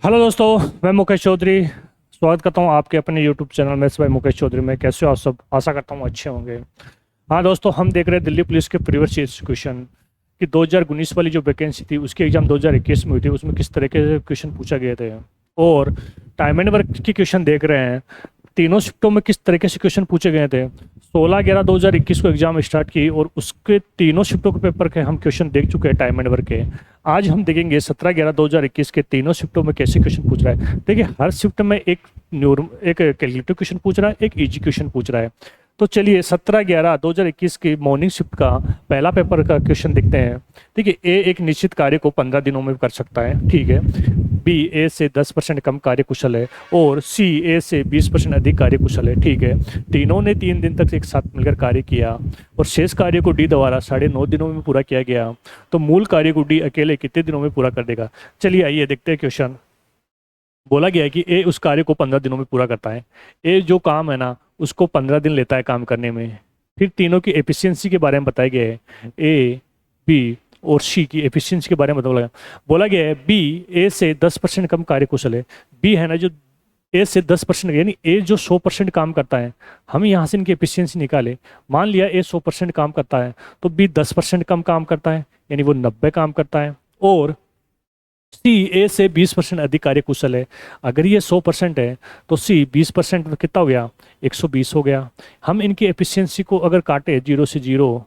Hello दोस्तों, मैं मुकेश चौधरी स्वागत करता हूं आपके अपने यूट्यूब चैनल में। भाई मुकेश चौधरी में कैसे हो आप सब? आशा करता हूं अच्छे होंगे। हाँ दोस्तों, हम देख रहे हैं दिल्ली पुलिस के प्रीवियस ईयर क्वेश्चन कि 2019 वाली जो वैकेंसी थी उसकी एग्जाम 2021 में हुई थी, उसमें किस तरह के क्वेश्चन पूछा गए थे। और टाइम एंड वर्क की क्वेश्चन देख रहे हैं, तीनों शिफ्टों में किस तरीके से क्वेश्चन पूछे गए थे। 16/11/2021 को एग्जाम स्टार्ट की और उसके तीनों शिफ्टों के पेपर के हम क्वेश्चन देख चुके हैं टाइम एंड वर्क के। आज हम देखेंगे 17/11/2021 के तीनों शिफ्टों में कैसे क्वेश्चन पूछ रहा है। देखिए, हर शिफ्ट में एक कैलकुलेटिव क्वेश्चन पूछ रहा है, एक इजी क्वेश्चन पूछ रहा है। तो चलिए 17/11/2021 की मॉर्निंग शिफ्ट का पहला पेपर का क्वेश्चन देखते हैं। देखिए, ए एक निश्चित कार्य को 15 दिनों में कर सकता है, ठीक है। बी ए से 10% कम कार्य कुशल है और सी ए से 20% अधिक कार्य कुशल है, ठीक है। तीनों ने 3 दिन तक एक साथ मिलकर कार्य किया और शेष कार्य को डी द्वारा 9.5 दिनों में पूरा किया गया। तो मूल कार्य को डी अकेले कितने दिनों में पूरा कर देगा? चलिए आइए देखते हैं क्वेश्चन। बोला गया है कि ए उस कार्य को 15 दिनों में पूरा करता है। ए जो काम है ना, उसको 15 दिन लेता है काम करने में। फिर तीनों की एफिशिएंसी के बारे में बताया गया है, ए, बी और सी की एफिशिएंसी के बारे में बोला गया है बी ए से 10% कम कार्य कुशल है। बी है ना, जो ए से 10%, यानी ए जो 100% काम करता है, हम यहाँ से इनकी एफिशिएंसी निकाले। मान लिया ए 100% काम करता है तो बी 10% कम काम करता है, यानी वो 90 काम करता है। और सी ए से 20% अधिक कार्य कुशल है। अगर ये 100% है तो सी 20% में कितना हो गया? 120 हो गया। हम इनकी एफिशिएंसी को अगर काटे 0 से 0,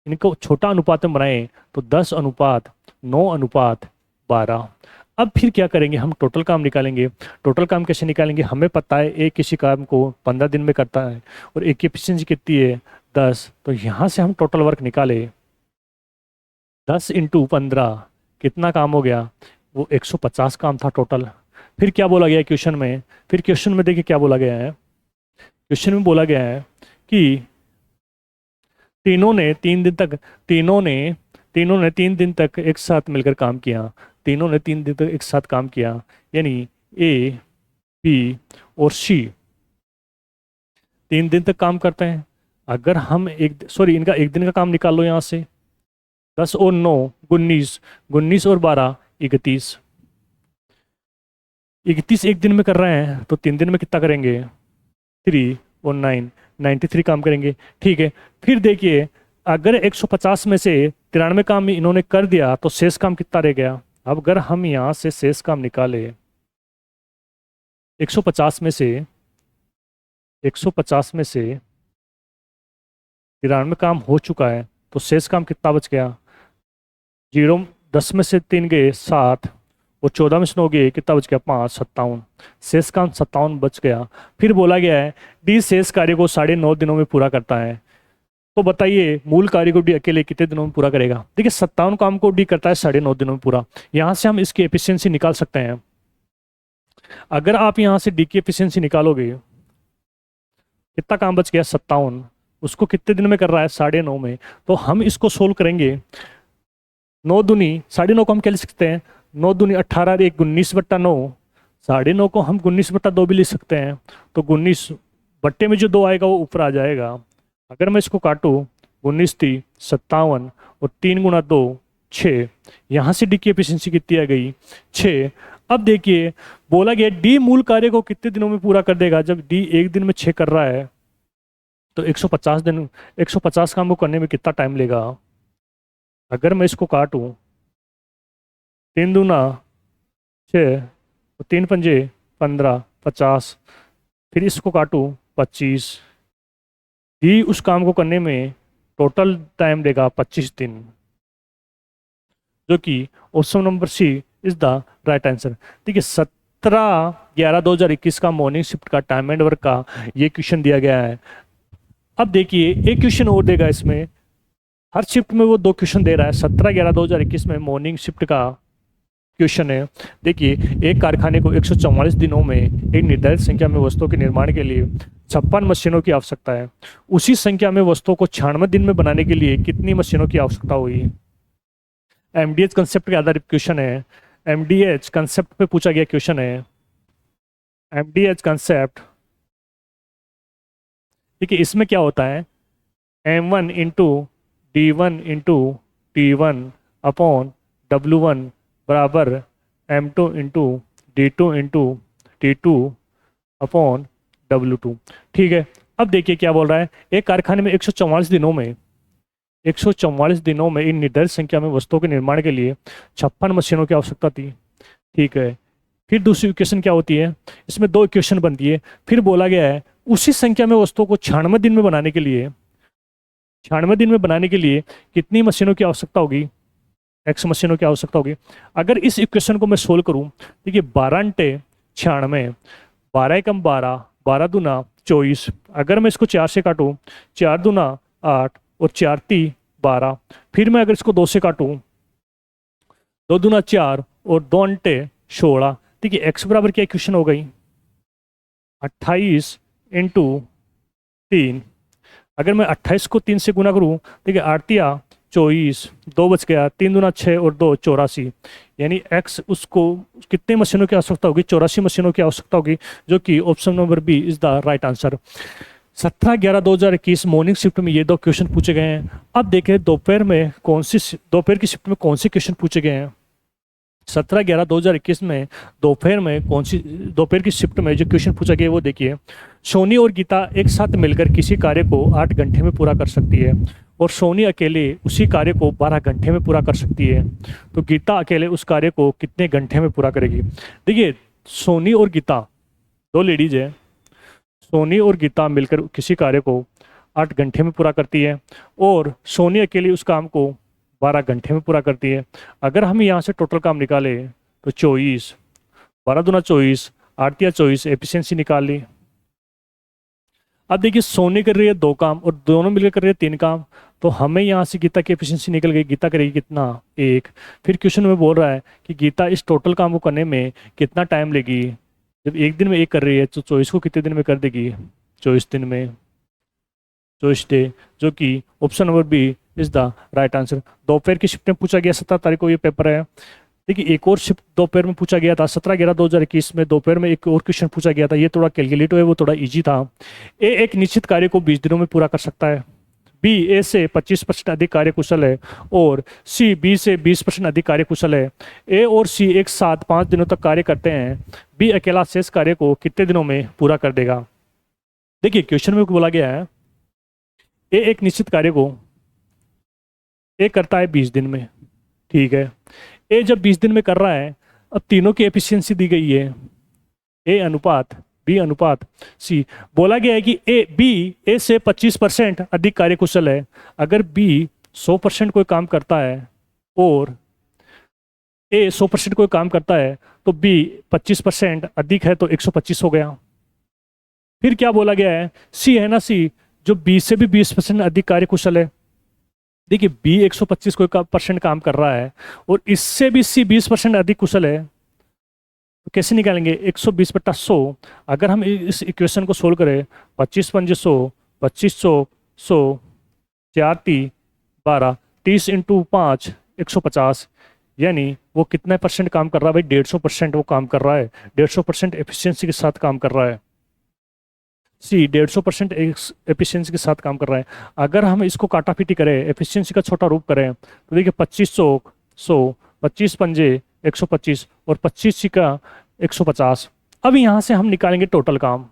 इनको छोटा अनुपात में बनाएं तो 10:9:12। अब फिर क्या करेंगे? हम टोटल काम निकालेंगे। टोटल काम कैसे निकालेंगे? हमें पता है एक किसी काम को 15 दिन में करता है और एक की एफिशिएंसी कितनी है? 10। तो यहाँ से हम टोटल वर्क निकाले, 10 × 15 कितना काम हो गया? वो 150 काम था टोटल। फिर क्या बोला गया है क्वेश्चन में? फिर क्वेश्चन में देखिए क्या बोला गया है। क्वेश्चन में बोला गया है कि तीनों ने 3 दिन तक तीनों ने 3 दिन तक एक साथ मिलकर काम किया। तीनों ने 3 दिन तक एक साथ काम किया, यानी ए, बी और सी 3 दिन तक काम करते हैं। अगर हम इनका एक दिन का काम निकाल लो यहाँ से। 10 और 9 19, 19 और 12 31। 31 एक दिन में कर रहे हैं तो 3 दिन में कितना करेंगे? 3 और 9 93 काम करेंगे, ठीक है। फिर देखिए, अगर 150 में से 93 काम इन्होंने कर दिया तो शेष काम कितना रह गया? अब अगर हम यहाँ से शेष काम निकाले, 150 में से 93 काम हो चुका है तो शेष काम कितना बच गया? 0। 10 में से 3 गए 7 और 14 में से 9 गए, कितना बच गया? 5, 57। शेष काम 57 बच गया। फिर बोला गया है डी शेष कार्य को 9.5 दिनों में पूरा करता है। तो बताइए मूल कार्य को डी अकेले कितने दिनों में पूरा करेगा? देखिए, 57 काम को डी करता है 9.5 दिनों में पूरा। यहाँ से हम इसकी एफिशिएंसी निकाल सकते हैं। अगर आप यहाँ से डी की एफिशिएंसी निकालोगे, कितना काम बच गया? 57। उसको कितने दिन में कर रहा है? 9.5 में। तो हम इसको सोल्व करेंगे। 9 दूनी 9.5 को हम क्या लिख सकते हैं? 9 दूनी 18, एक 19/9। 9.5 को हम 19/2 भी लिख सकते हैं। तो 19 बट्टे में जो 2 आएगा वो ऊपर आ जाएगा। अगर मैं इसको काटूं, 19 57 और 3 × 2 6। यहाँ से डी की एफिशिएंसी कितनी आ गई? 6। अब देखिए, बोला गया डी मूल कार्य को कितने दिनों में पूरा कर देगा। जब डी एक दिन में 6 कर रहा है तो 150 काम को करने में कितना टाइम लेगा? अगर मैं इसको काटूं, 3 दूना 6 और 3 पंजे 15, 50। फिर इसको काटूं, 25। डी उस काम को करने में टोटल टाइम लेगा 25 दिन, जो कि option number C is the right answer. देखिए, 17/11/2021 का मॉर्निंग शिफ्ट का टाइम एंड वर्क का ये क्वेश्चन दिया गया है। अब देखिए, एक क्वेश्चन और देगा इसमें। हर शिफ्ट में वो 2 क्वेश्चन दे रहा है। 17/11/2021 में मॉर्निंग शिफ्ट का क्वेश्चन है। देखिए, एक कारखाने को 144 दिनों में एक निर्धारित संख्या में वस्तुओं के निर्माण के लिए 56 मशीनों की आवश्यकता है। उसी संख्या में वस्तुओं को 96 दिन में बनाने के लिए कितनी मशीनों की आवश्यकता हुई? एमडीएच कंसेप्ट के आधारित क्वेश्चन है। एमडीएच कंसेप्ट पे पूछा गया क्वेश्चन है। एमडीएच कंसेप्ट, देखिए इसमें क्या होता है? M1 × D1 × T1 upon W1 बराबर M2 × D2 इंटू T2/W2। ठीक है, अब देखिए क्या बोल रहा है, एक कारखाने में 144 दिनों में इन निर्धारित संख्या में वस्तुओं के निर्माण के लिए 56 मशीनों की आवश्यकता थी। ठीक है, फिर दूसरी इक्वेशन क्या होती है, इसमें दो इक्वेशन बनती है। फिर बोला गया है उसी संख्या में वस्तुओं को 96 दिन में बनाने के लिए कितनी मशीनों की आवश्यकता होगी, x मशीनों की आवश्यकता होगी। अगर इस इक्वेशन को मैं सोल्व करूं, देखिए 12 × 96, 12 × 12, 12 दूना 24। अगर मैं इसको 4 से काटूं, 4 दूना 8 और 4 × 12। फिर मैं अगर इसको 2 से काटूं, 2 दूना 4 और 2 × 16। देखिए x बराबर क्या इक्वेशन हो गई, 28 × 3। अगर मैं 28 को 3 से गुना करूं, देखिए 8 × 24, 2 बच गया, 3 दूना 6 और 2 84। यानी x उसको कितने मशीनों की आवश्यकता होगी, 84 मशीनों की आवश्यकता होगी, जो कि option number B is the right answer. 17/11/2021 morning shift में ये दो क्वेश्चन पूछे गए हैं। अब देखें दोपहर की शिफ्ट में कौन से क्वेश्चन पूछे गए हैं। 17/11/2021 में दोपहर की शिफ्ट में जो क्वेश्चन पूछा गया वो देखिए। सोनी और गीता एक साथ मिलकर किसी कार्य को 8 घंटे में पूरा कर सकती है और सोनी अकेले उसी कार्य को 12 घंटे में पूरा कर सकती है। तो गीता अकेले उस कार्य को कितने घंटे में पूरा करेगी। देखिए सोनी और गीता, दो लेडीज है, सोनी और गीता मिलकर किसी कार्य को 8 घंटे में पूरा करती है और सोनी अकेली उस काम को 12 घंटे में पूरा करती है। अगर हम यहाँ से टोटल काम निकाले तो 24, 12 दूना 24, 8 या 24, एफिशिएंसी निकाल ली। अब देखिए सोनी कर रही है 2 काम और दोनों मिलकर कर रही है 3 काम, तो हमें यहाँ से गीता की एफिशिएंसी निकल गई। गीता करेगी कितना, 1। फिर क्वेश्चन में बोल रहा है कि गीता इस टोटल काम को करने में कितना टाइम लेगी। जब एक दिन में एक कर रही है तो 24 को कितने दिन में कर देगी, 24 दिन में, 24 डे, जो कि option number B is the right answer. दोपहर की शिफ्ट में पूछा गया, 17 तारीख को ये पेपर है। देखिए एक और शिफ्ट दोपहर में पूछा गया था, 17/11/2021 में दोपहर में एक और क्वेश्चन पूछा गया था। ये थोड़ा कैलकुलेटिव है, वो थोड़ा इजी था। ए एक निश्चित कार्य को 20 दिनों में पूरा कर सकता है, बी ए से 25% अधिक कार्य कुशल है और सी बी से 20% अधिक कार्य कुशल है। ए और सी एक साथ 5 दिनों तक कार्य करते हैं, बी अकेला शेष कार्य को कितने दिनों में पूरा कर देगा। देखिए क्वेश्चन में बोला गया है ए एक निश्चित कार्य को ए करता है 20 दिन में। ठीक है, ए जब 20 दिन में कर रहा है, अब तीनों की एफिशिएंसी दी गई है, ए अनुपात बी अनुपात सी। बोला गया है कि ए से 25% अधिक कार्यकुशल है। अगर बी 100% कोई काम करता है और ए 100% कोई काम करता है तो बी 25% अधिक है, तो 125 हो गया। फिर क्या बोला गया है, सी है ना, सी जो बी से भी 20% अधिक कार्यकुशल है। देखिए बी 125 कोई परसेंट काम कर रहा है और इससे भी सी 20% अधिक कुशल है, तो कैसे निकालेंगे, 120/100। अगर हम इस इक्वेशन को सोल्व करें, 25 पंजे 100, 2500, 100, 4 × 12, 30 × 5, 150। यानी वो कितने परसेंट काम कर रहा है भाई, 150% वो काम कर रहा है, 150% एफिशिएंसी के साथ काम कर रहा है। सी 150% एफिशिएंसी के साथ काम कर रहा है। अगर हम इसको काटापीटी करें, एफिशिएंसी का छोटा रूप करें, तो देखिए 2500, 100, 25 पंजे 125 और 25 का 150। अब यहाँ से हम निकालेंगे टोटल काम।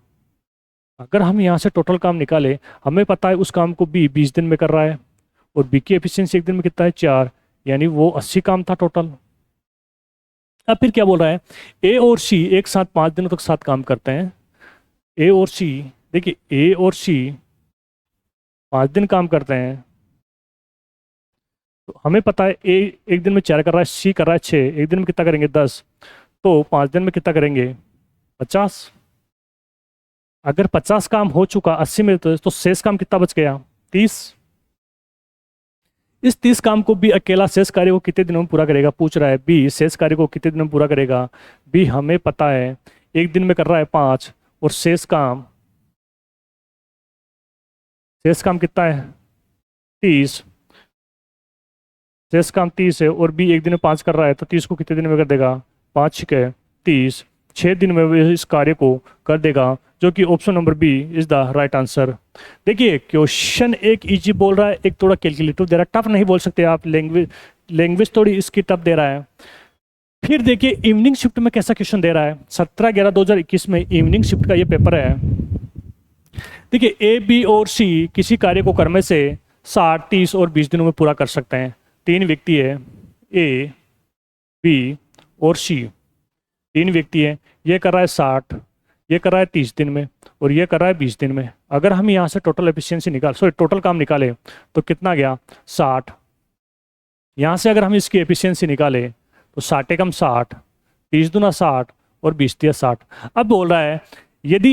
अगर हम यहाँ से टोटल काम निकालें, हमें पता है उस काम को बी 20 दिन में कर रहा है और बी की एफिशिएंसी एक दिन में कितना है, 4, यानी वो 80 काम था टोटल। अब फिर क्या बोल रहा है, ए और सी एक साथ 5 दिनों तक साथ काम करते हैं। ए और सी, देखिए ए और सी 5 दिन काम करते हैं, तो हमें पता है ए एक दिन में 4 कर रहा है, सी कर रहा है 6, एक दिन में कितना करेंगे 10, तो 5 दिन में कितना करेंगे 50। अगर 50 काम हो चुका 80 में, तो शेष काम कितना बच गया 30। इस 30 काम को बी अकेला शेष कार्य को कितने दिनों में पूरा करेगा, पूछ रहा है बी शेष कार्य को कितने दिनों में पूरा करेगा। बी हमें पता है एक दिन में कर रहा है 5 और शेष काम कितना है 30, शेष काम 30 है और बी एक दिन में 5 कर रहा है, तो 30 को कितने दिन में कर देगा, 5 × 30, 6 दिन में वो इस कार्य को कर देगा, जो कि option number B is the right answer. देखिए क्वेश्चन एक इजी बोल रहा है, एक थोड़ा कैलकुलेटिव दे रहा है, टफ नहीं बोल सकते आप, लैंग्वेज थोड़ी इसकी टफ दे रहा है। फिर देखिए इवनिंग शिफ्ट में कैसा क्वेश्चन दे रहा है। 17/11/2021 में इवनिंग शिफ्ट का ये पेपर है। देखिए ए, बी और सी किसी कार्य को करने से 60, 30 और 20 दिनों में पूरा कर सकते हैं। 3 व्यक्ति है, ए, बी और सी। 3 व्यक्ति है, ये कर रहा है 60, ये कर रहा है 30 दिन में और ये कर रहा है 20 दिन में। अगर हम यहाँ से टोटल एफिशिएंसी टोटल काम निकाले तो कितना गया 60। यहाँ से अगर हम इसकी एफिशिएंसी निकाले तो 60 कम 60, 30 दूना 60 और 20 दिया 60। अब बोल रहा है यदि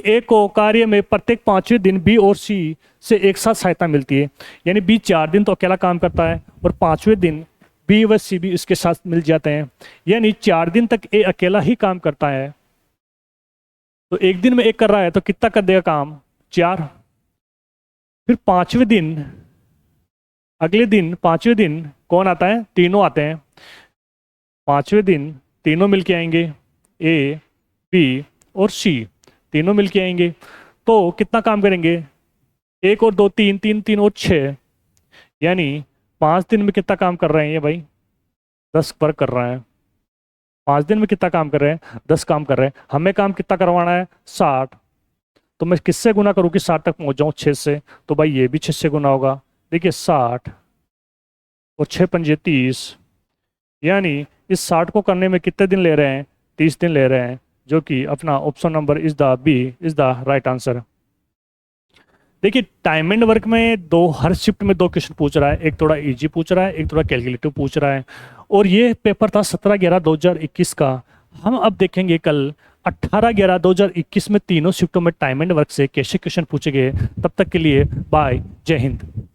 एक को कार्य में प्रत्येक 5वें दिन बी और सी से एक साथ सहायता मिलती है, यानी बी 4 दिन तो अकेला काम करता है और 5वें दिन बी व सी भी इसके साथ मिल जाते हैं, यानी 4 दिन तक ए अकेला ही काम करता है। तो एक दिन में एक कर रहा है तो कितना कर देगा काम 4। फिर 5वें दिन, अगले दिन 5वें दिन कौन आता है, तीनों आते हैं। 5वें दिन तीनों मिलके आएंगे, ए, बी और सी तीनों मिलके आएंगे। तो कितना काम करेंगे, 1 और 2 3, 3 3 और 6, यानी 5 दिन में कितना काम कर रहे हैं ये भाई 10 वर्क कर रहा है। 5 दिन में कितना काम कर रहे हैं 10 काम कर रहे हैं। हमें काम कितना करवाना है 60। तो मैं किससे गुना करूँ कि 60 तक पहुंच जाऊँ 6 से, तो भाई ये भी 6 से गुना होगा। देखिए 60 और 6 पंजे 30, यानी इस 60 को करने में कितने दिन ले रहे हैं 30 दिन ले रहे हैं, जो कि अपना option number is the B is the right answer. देखिए टाइम एंड वर्क में हर शिफ्ट में 2 क्वेश्चन पूछ रहा है, एक थोड़ा इजी पूछ रहा है, एक थोड़ा कैलकुलेटिव पूछ रहा है। और ये पेपर था 17/11/2021 का। हम अब देखेंगे कल 18/11/2021 में तीनों शिफ्टों में टाइम एंड वर्क से कैसे क्वेश्चन पूछे गए। तब तक के लिए बाय, जय हिंद।